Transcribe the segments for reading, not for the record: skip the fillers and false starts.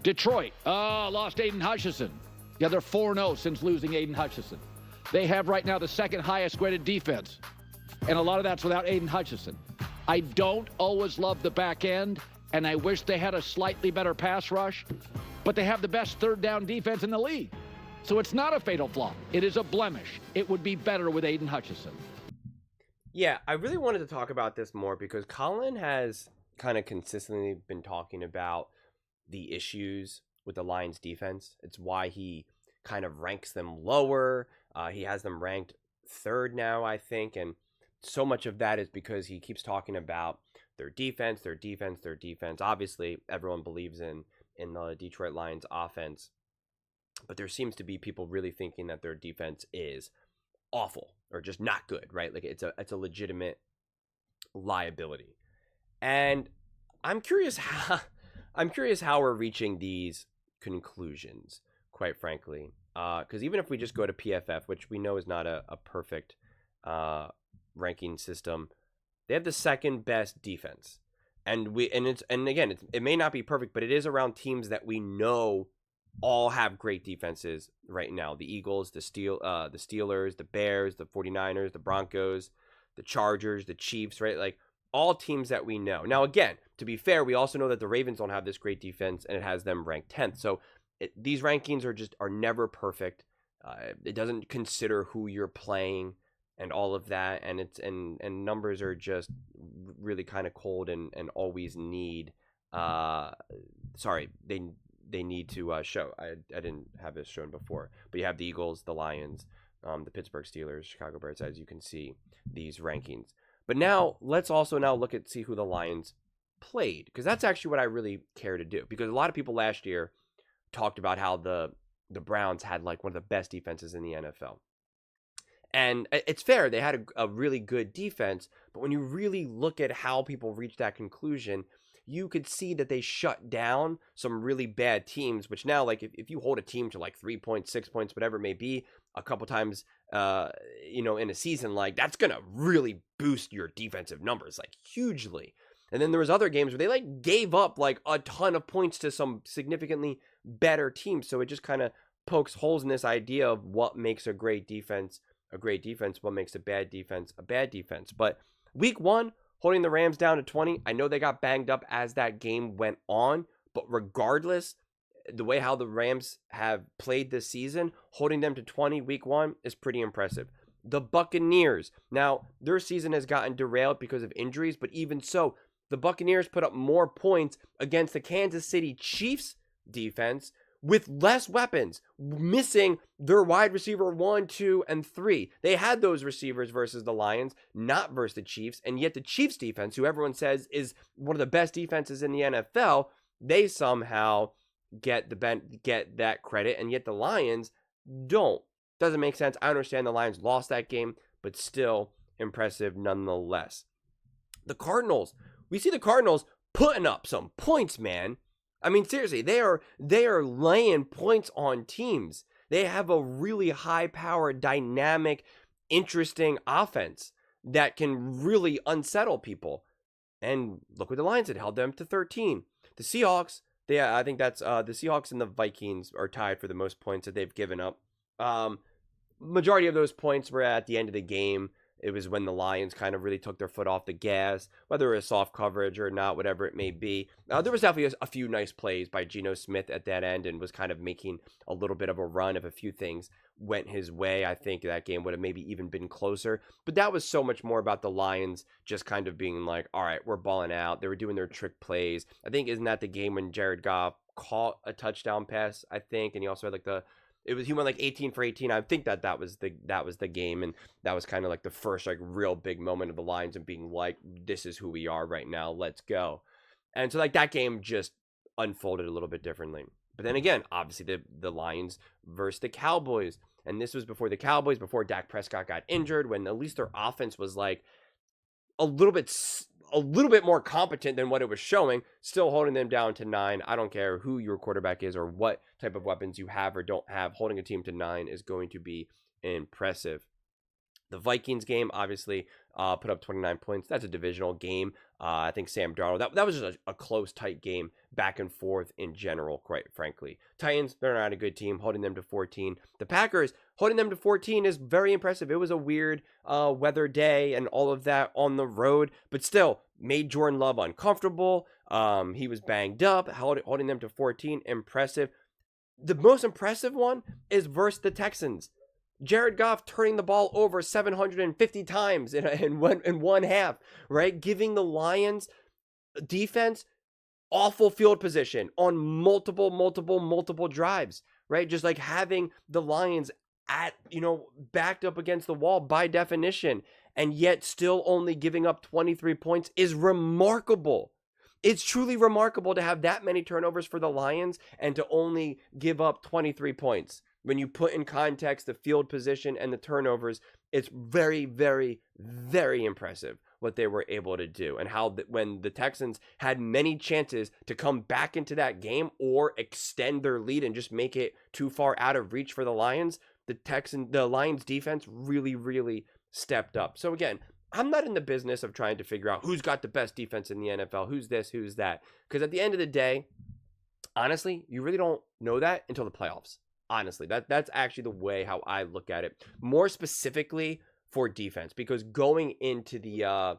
Detroit, lost Aiden Hutchinson. Yeah, they're 4-0 since losing Aiden Hutchinson. They have right now the second highest graded defense. And a lot of that's without Aiden Hutchinson. I don't always love the back end, and I wish they had a slightly better pass rush, but they have the best third down defense in the league. So it's not a fatal flaw. It is a blemish. It would be better with Aiden Hutchinson. Yeah, I really wanted to talk about this more because Colin has kind of consistently been talking about the issues with the Lions defense. It's why he kind of ranks them lower. He has them ranked third now, I think. And so much of that is because he keeps talking about their defense. Obviously, everyone believes in the Detroit Lions offense. But there seems to be people really thinking that their defense is awful or just not good, right? Like it's a legitimate liability. And I'm curious how we're reaching these conclusions, quite frankly. Because even if we just go to PFF, which we know is not a perfect ranking system, they have the second best defense. And it may not be perfect, but it is around teams that we know all have great defenses right now. The Eagles, the Steelers, the Bears, the 49ers, the Broncos, the Chargers, the Chiefs, right? Like all teams that we know. Now, again, to be fair, we also know that the Ravens don't have this great defense and it has them ranked 10th. So these rankings are never perfect. It doesn't consider who you're playing and all of that. And numbers are just really kind of cold and always need, they need to show. I didn't have this shown before, but you have the Eagles, the Lions, the Pittsburgh Steelers, Chicago Bears, as you can see these rankings. But now let's also see who the Lions played, because that's actually what I really care to do. Because a lot of people last year talked about how the Browns had like one of the best defenses in the NFL. And it's fair, they had a really good defense, but when you really look at how people reach that conclusion, you could see that they shut down some really bad teams, which now, like, if you hold a team to like 3 points, 6 points, whatever it may be, a couple times, in a season, like, that's going to really boost your defensive numbers, like, hugely. And then there was other games where they, like, gave up, like, a ton of points to some significantly better teams. So it just kind of pokes holes in this idea of what makes a great defense, what makes a bad defense. But week one, holding the Rams down to 20. I know they got banged up as that game went on, but regardless, the way how the Rams have played this season, holding them to 20 week one is pretty impressive. The Buccaneers, now their season has gotten derailed because of injuries, but even so, the Buccaneers put up more points against the Kansas City Chiefs defense with less weapons, missing their wide receiver 1, 2, and 3. They had those receivers versus the Lions, not versus the Chiefs, and yet the Chiefs defense, who everyone says is one of the best defenses in the NFL, they somehow get that credit, and yet the Lions don't. Doesn't make sense. I understand the Lions lost that game, but still impressive nonetheless. The Cardinals, we see the Cardinals putting up some points, man. I mean, seriously, they are laying points on teams. They have a really high-powered, dynamic, interesting offense that can really unsettle people. And look what the Lions had, held them to 13. The Seahawks, I think that's the Seahawks and the Vikings are tied for the most points that they've given up. Majority of those points were at the end of the game. It was when the Lions kind of really took their foot off the gas, whether it was soft coverage or not, whatever it may be. There was definitely a few nice plays by Geno Smith at that end and was kind of making a little bit of a run. If a few things went his way, I think that game would have maybe even been closer. But that was so much more about the Lions just kind of being like, all right, we're balling out. They were doing their trick plays. I think, isn't that the game when Jared Goff caught a touchdown pass, I think, and he also had like he went like 18 for 18. I think that was the game, and that was kind of like the first like real big moment of the Lions and being like, this is who we are right now, let's go. And so like that game just unfolded a little bit differently. But then again, obviously the Lions versus the Cowboys, and this was before the Cowboys, before Dak Prescott got injured, when at least their offense was like a little bit more competent than what it was showing, still holding them down to 9. I don't care who your quarterback is or what type of weapons you have or don't have. Holding a team to 9 is going to be impressive. The Vikings game obviously put up 29 points. That's a divisional game. I think Sam Darnold, that was just a close, tight game, back and forth in general, quite frankly. Titans, they're not a good team, holding them to 14. The Packers, holding them to 14 is very impressive. It was a weird weather day and all of that on the road, but still made Jordan Love uncomfortable. He was banged up, holding them to 14. Impressive. The most impressive one is versus the Texans. Jared Goff turning the ball over 750 times in one half, right? Giving the Lions defense awful field position on multiple drives, right? Just like having the Lions at, backed up against the wall by definition, and yet still only giving up 23 points is remarkable. It's truly remarkable to have that many turnovers for the Lions and to only give up 23 points. When you put in context the field position and the turnovers, it's very, very, very impressive what they were able to do, and how when the Texans had many chances to come back into that game or extend their lead and just make it too far out of reach for the Lions, the Lions defense really, really stepped up. So again, I'm not in the business of trying to figure out who's got the best defense in the NFL, who's this, who's that, because at the end of the day, honestly, you really don't know that until the playoffs. Honestly, that's actually the way how I look at it, more specifically for defense, because going into the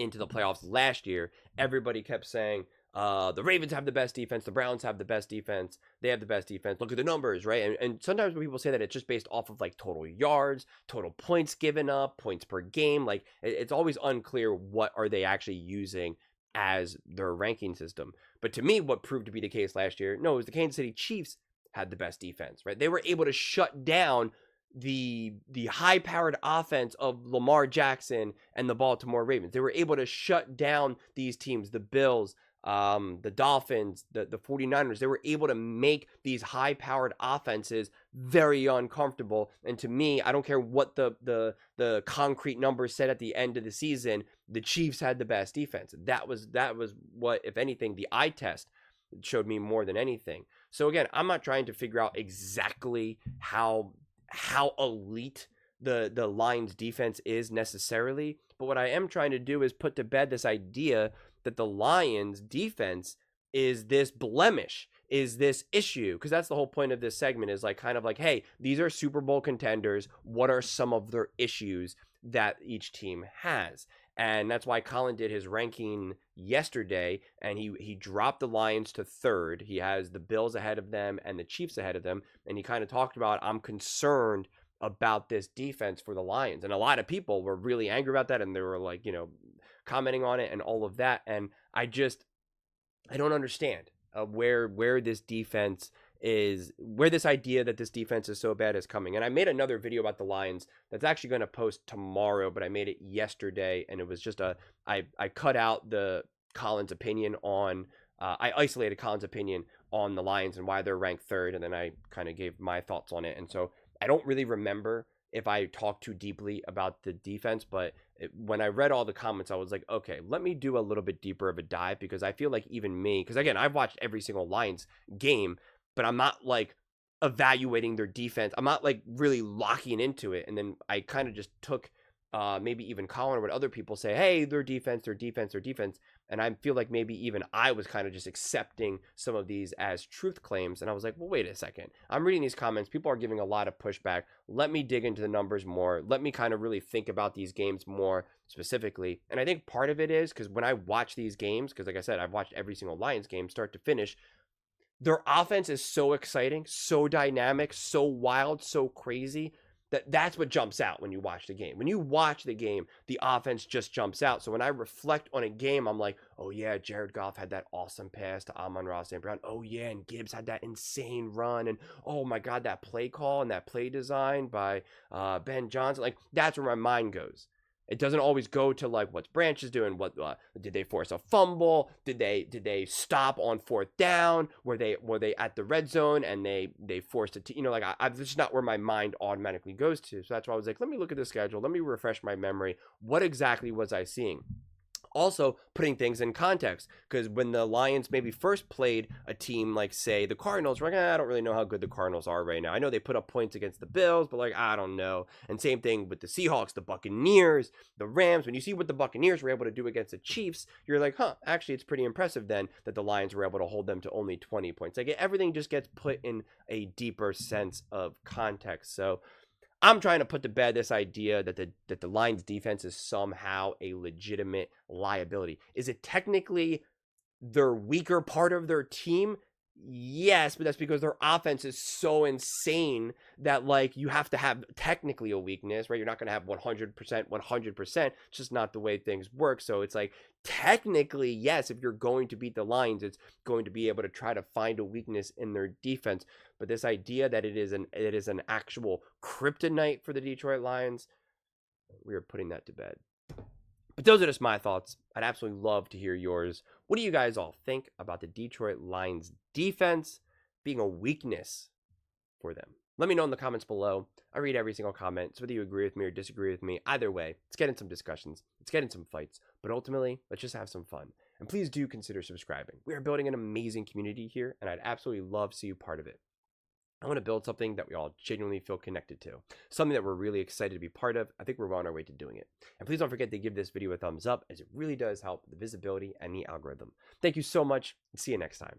playoffs last year, everybody kept saying the Ravens have the best defense, the Browns have the best defense, they have the best defense. Look at the numbers, right? And sometimes when people say that, it's just based off of like total yards, total points given up, points per game. Like it's always unclear what are they actually using as their ranking system. But to me, what proved to be the case last year, no, it was the Kansas City Chiefs had the best defense, right? They were able to shut down the high-powered offense of Lamar Jackson and the Baltimore Ravens. They were able to shut down these teams, the Bills, the Dolphins, the 49ers. They were able to make these high-powered offenses very uncomfortable. And to me, I don't care what the concrete numbers said at the end of the season, the Chiefs had the best defense. That was what, if anything, the eye test showed me more than anything. So again, I'm not trying to figure out exactly how elite the Lions defense is necessarily, but what I am trying to do is put to bed this idea that the Lions defense is this blemish, is this issue, because that's the whole point of this segment, is like kind of like, hey, these are Super Bowl contenders. What are some of their issues that each team has? And that's why Colin did his ranking yesterday, and he dropped the Lions to third. He has the Bills ahead of them and the Chiefs ahead of them, and he kind of talked about, I'm concerned about this defense for the Lions. And a lot of people were really angry about that, and they were like, commenting on it and all of that. And I don't understand where this defense is, where this idea that this defense is so bad is coming. And I made another video about the Lions that's actually going to post tomorrow, but I made it yesterday, and it was just I cut out the Colin's opinion on, I isolated Colin's opinion on the Lions and why they're ranked third, and then I kind of gave my thoughts on it. And so I don't really remember if I talked too deeply about the defense, but when I read all the comments, I was like, okay, let me do a little bit deeper of a dive, because I feel like even me, because again, I've watched every single Lions game, but I'm not like evaluating their defense. I'm not like really locking into it. And then I kind of just took maybe even Colin or what other people say, hey, their defense. And I feel like maybe even I was kind of just accepting some of these as truth claims. And I was like, well, wait a second. I'm reading these comments. People are giving a lot of pushback. Let me dig into the numbers more. Let me kind of really think about these games more specifically. And I think part of it is because when I watch these games, because like I said, I've watched every single Lions game start to finish, their offense is so exciting, so dynamic, so wild, so crazy, that's what jumps out when you watch the game. When you watch the game, the offense just jumps out. So when I reflect on a game, I'm like, oh yeah, Jared Goff had that awesome pass to Amon-Ra St. Brown. Oh yeah, and Gibbs had that insane run. And oh my God, that play call and that play design by Ben Johnson. Like, that's where my mind goes. It doesn't always go to like what's Branch is doing. What did they force a fumble? Did they stop on fourth down? Were they at the red zone and they forced it to, like that's just not where my mind automatically goes to. So that's why I was like, let me look at the schedule. Let me refresh my memory. What exactly was I seeing? Also, putting things in context, because when the Lions maybe first played a team like, say, the Cardinals, we're like, I don't really know how good the Cardinals are right now. I know they put up points against the Bills, but like, I don't know. And same thing with the Seahawks, the Buccaneers, the Rams. When you see what the Buccaneers were able to do against the Chiefs, you're like, huh, actually, it's pretty impressive then that the Lions were able to hold them to only 20 points. Like, everything just gets put in a deeper sense of context. So I'm trying to put to bed this idea that the Lions defense is somehow a legitimate liability. Is it technically their weaker part of their team? Yes, but that's because their offense is so insane that, like, you have to have technically a weakness, right? You're not going to have 100%. It's just not the way things work. So it's like, technically, yes, if you're going to beat the Lions, it's going to be able to try to find a weakness in their defense. But this idea that it is an actual kryptonite for the Detroit Lions, we are putting that to bed. But those are just my thoughts. I'd absolutely love to hear yours. What do you guys all think about the Detroit Lions defense being a weakness for them? Let me know in the comments below. I read every single comment, so whether you agree with me or disagree with me, either way, let's get in some discussions, let's get in some fights, but ultimately, let's just have some fun. And please do consider subscribing. We are building an amazing community here, and I'd absolutely love to see you part of it. I want to build something that we all genuinely feel connected to, something that we're really excited to be part of. I think we're on our way to doing it. And please don't forget to give this video a thumbs up, as it really does help the visibility and the algorithm. Thank you so much, and see you next time.